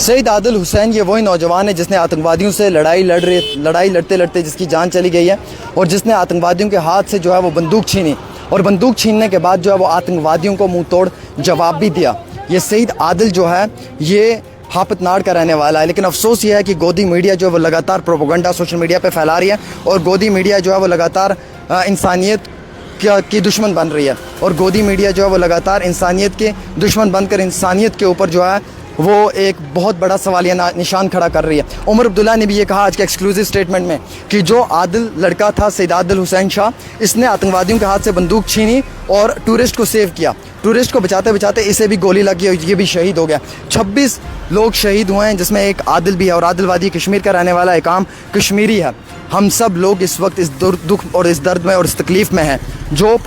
सईद आदिल हुसैन ये वही नौजवान है जिसने आतंकवादियों से लड़ाई लड़ते लड़ते जिसकी जान चली गई है और जिसने आतंकवादियों के हाथ से जो है वो बंदूक छीनी और बंदूक छीनने के बाद जो है वो आतंकवादियों को मुंह तोड़ जवाब भी दिया। ये सईद आदिल जो है ये हापतनाड़ का रहने वाला है, लेकिन अफसोस ये है कि गोदी मीडिया जो है वो लगातार प्रोपेगेंडा सोशल मीडिया पे फैला रही है और गोदी मीडिया जो है वो लगातार इंसानियत की दुश्मन बन रही है और गोदी मीडिया जो है वो लगातार इंसानियत के दुश्मन बनकर इंसानियत के ऊपर जो है वो एक बहुत बड़ा सवालिया निशान खड़ा कर रही है। उमर अब्दुल्ला ने भी ये कहा आज के एक्सक्लूसिव स्टेटमेंट में कि जो आदिल लड़का था सईद आदिल हुसैन शाह, इसने आतंकवादियों के हाथ से बंदूक छीनी और टूरिस्ट को सेव किया। टूरिस्ट को बचाते बचाते इसे भी गोली लगी और ये भी शहीद हो गया। 26 लोग शहीद हुए हैं जिसमें एक आदिल भी है और आदिल वादी कश्मीर का रहने वाला एक आम कश्मीरी है। हम सब लोग इस वक्त इस दुख और इस दर्द में और इस तकलीफ़ में हैं। जो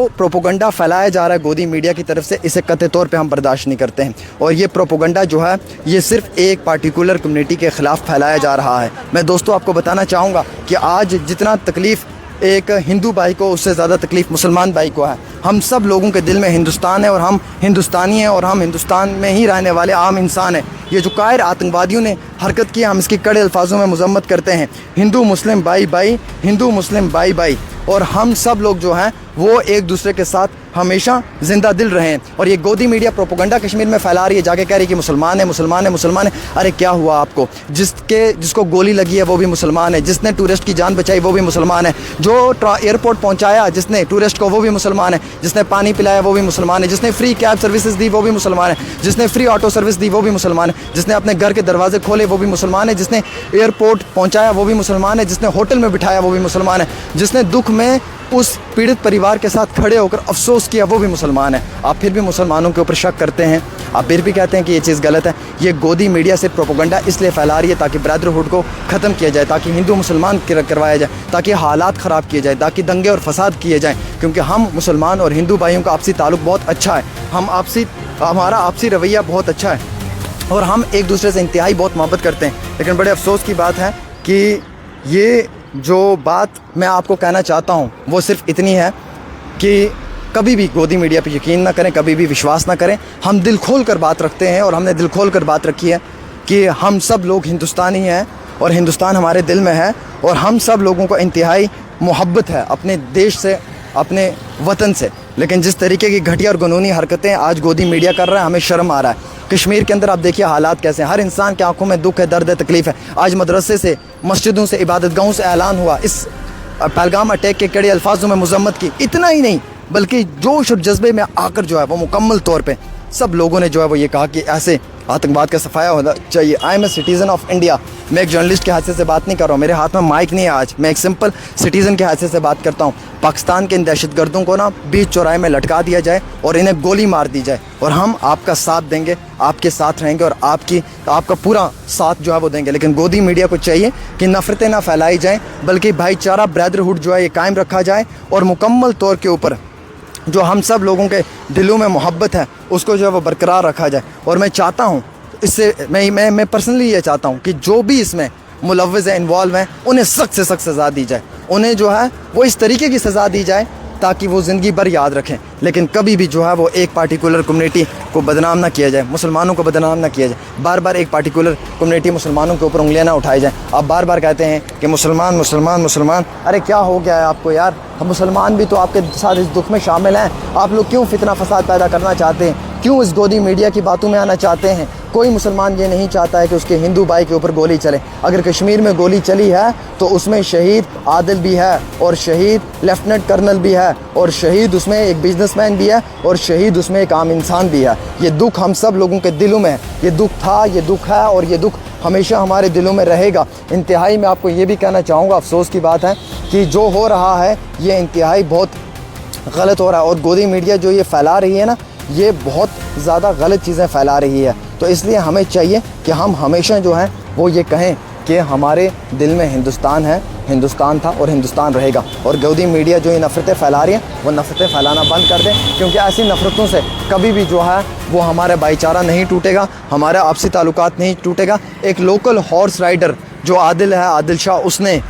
प्रोपोगंडा फैलाया जा रहा है गोदी मीडिया की तरफ से, इसे कतई तौर पे हम बर्दाश्त नहीं करते हैं और ये प्रोपोगंडा जो है ये सिर्फ एक पार्टिकुलर कम्युनिटी के ख़िलाफ़ फैलाया जा रहा है। मैं दोस्तों आपको बताना चाहूँगा कि आज जितना तकलीफ़ एक हिंदू भाई को उससे ज़्यादा तकलीफ़ मुसलमान भाई को है। हम सब लोगों के दिल में हिंदुस्तान है और हम हिंदुस्तानी हैं और हम हिंदुस्तान में ही रहने वाले आम इंसान हैं। ये जो कायर आतंकवादियों ने हरकत की हम इसकी कड़े अल्फाजों में मजम्मत करते हैं। हिंदू मुस्लिम भाई भाई, हिंदू मुस्लिम भाई भाई, और हम सब लोग जो हैं वो एक दूसरे के साथ हमेशा ज़िंदा दिल रहें। और ये गोदी मीडिया प्रोपोगंडा कश्मीर में फैला रही है, जाके कह रही है कि मुसलमान है मुसलमान है मुसलमान है। अरे क्या हुआ आपको? जिसको गोली लगी है वो भी मुसलमान है, जिसने टूरिस्ट की जान बचाई वो भी मुसलमान है, जो एयरपोर्ट पहुंचाया जिसने टूरिस्ट को वो भी मुसलमान है, जिसने पानी पिलाया वो भी मुसलमान है, जिसने फ्री कैब सर्विसेज दी वो भी मुसलमान है, जिसने फ्री ऑटो सर्विस दी वो भी मुसलमान है, जिसने अपने घर के दरवाजे खोले वो भी मुसलमान है, जिसने एयरपोर्ट पहुँचाया वो भी मुसलमान है, जिसने होटल में बिठाया वो भी मुसलमान है, जिसने दुख में उस पीड़ित परिवार के साथ खड़े होकर अफसोस किया वो भी मुसलमान है। आप फिर भी मुसलमानों के ऊपर शक करते हैं, आप फिर भी कहते हैं कि ये चीज़ गलत है। ये गोदी मीडिया से प्रोपेगेंडा इसलिए फैला रही है ताकि ब्रदरहुड को ख़त्म किया जाए, ताकि हिंदू मुसलमान करवाया जाए, ताकि हालात ख़राब किए जाए, ताकि दंगे और फसाद किए जाएँ। क्योंकि हम मुसलमान और हिंदू भाइयों का आपसी ताल्लुक़ बहुत अच्छा है, हमारा आपसी रवैया बहुत अच्छा है और हम एक दूसरे से इंतहाई बहुत मोहब्बत करते हैं। लेकिन बड़े अफसोस की बात है कि ये जो बात मैं आपको कहना चाहता हूँ वो सिर्फ इतनी है कि कभी भी गोदी मीडिया पे यकीन ना करें, कभी भी विश्वास ना करें। हम दिल खोल कर बात रखते हैं और हमने दिल खोल कर बात रखी है कि हम सब लोग हिंदुस्तानी हैं और हिंदुस्तान हमारे दिल में है और हम सब लोगों को इंतहाई मोहब्बत है अपने देश से, अपने वतन से। लेकिन जिस तरीके की घटिया और कानूनी हरकतें आज गोदी मीडिया कर रहा है, हमें शर्म आ रहा है। कश्मीर के अंदर आप देखिए हालात कैसे हैं, हर इंसान की आंखों में दुख है, दर्द है, तकलीफ़ है। आज मदरसे से, मस्जिदों से, इबादत गाहों से ऐलान हुआ, इस पहलगाम अटैक के कड़े अल्फाजों में मजम्मत की। इतना ही नहीं बल्कि जोश और जज्बे में आकर जो है वो मुकम्मल तौर पे सब लोगों ने जो है वो ये कहा कि ऐसे आतंकवाद का सफाया होना चाहिए। I am a citizen of India. मैं एक जर्नलिस्ट के हैसियत से बात नहीं कर रहा हूँ, मेरे हाथ में माइक नहीं है आज, मैं एक सिंपल सिटीज़न के हैसियत से बात करता हूँ। पाकिस्तान के इन दहशतगर्दों को ना बीच चौराहे में लटका दिया जाए और इन्हें गोली मार दी जाए और हम आपका साथ देंगे, आपके साथ रहेंगे और आपका पूरा साथ जो है वो देंगे। लेकिन गोदी मीडिया को चाहिए कि नफ़रतें ना फैलाई जाएँ बल्कि भाईचारा ब्रदरहुड जो है ये कायम रखा जाए और मुकम्मल तौर के ऊपर जो हम सब लोगों के दिलों में मोहब्बत है उसको जो है वो बरकरार रखा जाए। और मैं चाहता हूँ इससे मैं पर्सनली ये चाहता हूँ कि जो भी इसमें मुलव्वज़ है, इन्वॉल्व हैं, उन्हें सख्त से सख्त सज़ा दी जाए। उन्हें जो है वो इस तरीके की सज़ा दी जाए ताकि वो ज़िंदगी भर याद रखें। लेकिन कभी भी जो है वो एक पार्टिकुलर कम्युनिटी को बदनाम ना किया जाए, मुसलमानों को बदनाम ना किया जाए। बार बार एक पार्टिकुलर कम्युनिटी मुसलमानों के ऊपर उंगलियां ना उठाई जाए। आप बार बार कहते हैं कि मुसलमान मुसलमान मुसलमान, अरे क्या हो गया है आपको यार? हम मुसलमान भी तो आपके साथ इस दुख में शामिल हैं। आप लोग क्यों फितना फसाद पैदा करना चाहते हैं? क्यों इस गोदी मीडिया की बातों में आना चाहते हैं? कोई मुसलमान ये नहीं चाहता है कि उसके हिंदू भाई के ऊपर गोली चले। अगर कश्मीर में गोली चली है तो उसमें शहीद आदिल भी है और शहीद लेफ्टिनेंट कर्नल भी है और शहीद उसमें एक बिजनेसमैन भी है और शहीद उसमें एक आम इंसान भी है। ये दुख हम सब लोगों के दिलों में है। ये दुख था, ये दुख है और ये दुख हमेशा हमारे दिलों में रहेगा। इंतहाई मैं आपको ये भी कहना चाहूँगा, अफसोस की बात है कि जो हो रहा है ये इंतहाई बहुत गलत हो रहा है और गोदी मीडिया जो ये फैला रही है ना, ये बहुत ज़्यादा गलत चीज़ें फैला रही है। तो इसलिए हमें चाहिए कि हम हमेशा जो हैं वो ये कहें कि हमारे दिल में हिंदुस्तान है, हिंदुस्तान था और हिंदुस्तान रहेगा। और गोदी मीडिया जो ये नफ़रतें फैला रही हैं वो नफ़रतें फैलाना बंद कर दें, क्योंकि ऐसी नफ़रतों से कभी भी जो है वो हमारा भाईचारा नहीं टूटेगा, हमारा आपसी ताल्लुकात नहीं टूटेगा। एक लोकल हॉर्स राइडर जो आदिल है, आदिल शाह, उसने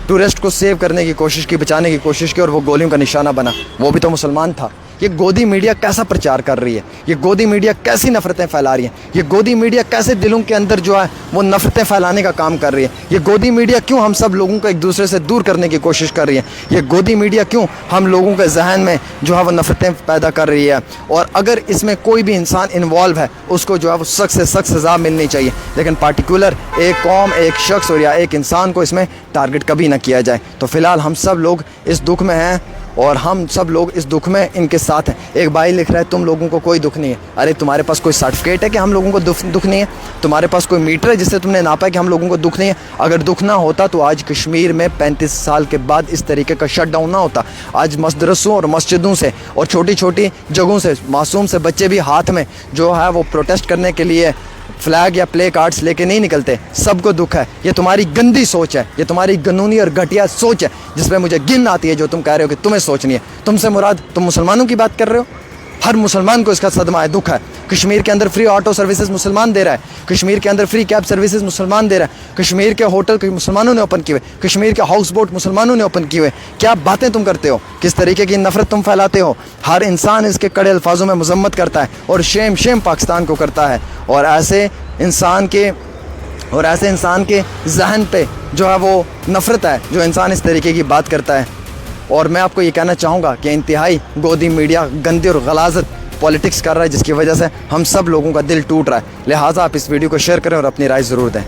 टूरिस्ट को सेव करने की कोशिश की, बचाने की कोशिश की और वो गोलियों का निशाना बना। वो भी तो मुसलमान था। ये गोदी मीडिया कैसा प्रचार कर रही है, ये गोदी मीडिया कैसी नफ़रतें फैला रही है, ये गोदी मीडिया कैसे दिलों के अंदर जो है वो नफ़रतें फैलाने का काम कर रही है, ये गोदी मीडिया क्यों हम सब लोगों को एक दूसरे से दूर करने की कोशिश कर रही है, ये गोदी मीडिया क्यों हम लोगों के जहन में जो है वो नफ़रतें पैदा कर रही है। और अगर इसमें कोई भी इंसान इन्वॉल्व है उसको जो है वो सख्त से सख्त सज़ा मिलनी चाहिए, लेकिन पार्टिकुलर एक कौम, एक शख्स और या एक इंसान को इसमें टारगेट कभी ना किया जाए। तो फ़िलहाल हम सब लोग इस दुख में हैं और हम सब लोग इस दुख में इनके साथ हैं। एक भाई लिख रहा है तुम लोगों को कोई दुख नहीं है। अरे तुम्हारे पास कोई सर्टिफिकेट है कि हम लोगों को दुख नहीं है? तुम्हारे पास कोई मीटर है जिससे तुमने नापा है कि हम लोगों को दुख नहीं है? अगर दुख ना होता तो आज कश्मीर में 35 साल के बाद इस तरीके का शटडाउन ना होता। आज मदरसों और मस्जिदों से और छोटी छोटी जगहों से मासूम से बच्चे भी हाथ में जो है वो प्रोटेस्ट करने के लिए फ्लैग या प्ले कार्ड्स लेके नहीं निकलते। सबको दुख है। ये तुम्हारी गंदी सोच है, ये तुम्हारी कानूनी और घटिया सोच है जिस पे मुझे घिन आती है, जो तुम कह रहे हो कि तुम्हें सोचनी है। तुमसे मुराद तुम मुसलमानों की बात कर रहे हो? हर मुसलमान को इसका सदमा है, दुख है। कश्मीर के अंदर फ्री ऑटो सर्विसेज मुसलमान दे रहा है, कश्मीर के अंदर फ्री कैब सर्विसेज मुसलमान दे रहा है, कश्मीर के होटल मुसलमानों ने ओपन किए हुए, कश्मीर के हाउस बोट मुसलमानों ने ओपन किए हुए। क्या बातें तुम करते हो, किस तरीके की नफरत तुम फैलाते हो। हर इंसान इसके कड़े अल्फाजों में मजम्मत करता है और शेम शेम पाकिस्तान को करता है। और ऐसे इंसान के जहन पे जो है वो नफ़रत है जो इंसान इस तरीके की बात करता है। और मैं आपको ये कहना चाहूँगा कि इंतहाई गोदी मीडिया गंदी और गलाजत पॉलिटिक्स कर रहा है जिसकी वजह से हम सब लोगों का दिल टूट रहा है। लिहाजा आप इस वीडियो को शेयर करें और अपनी राय ज़रूर दें।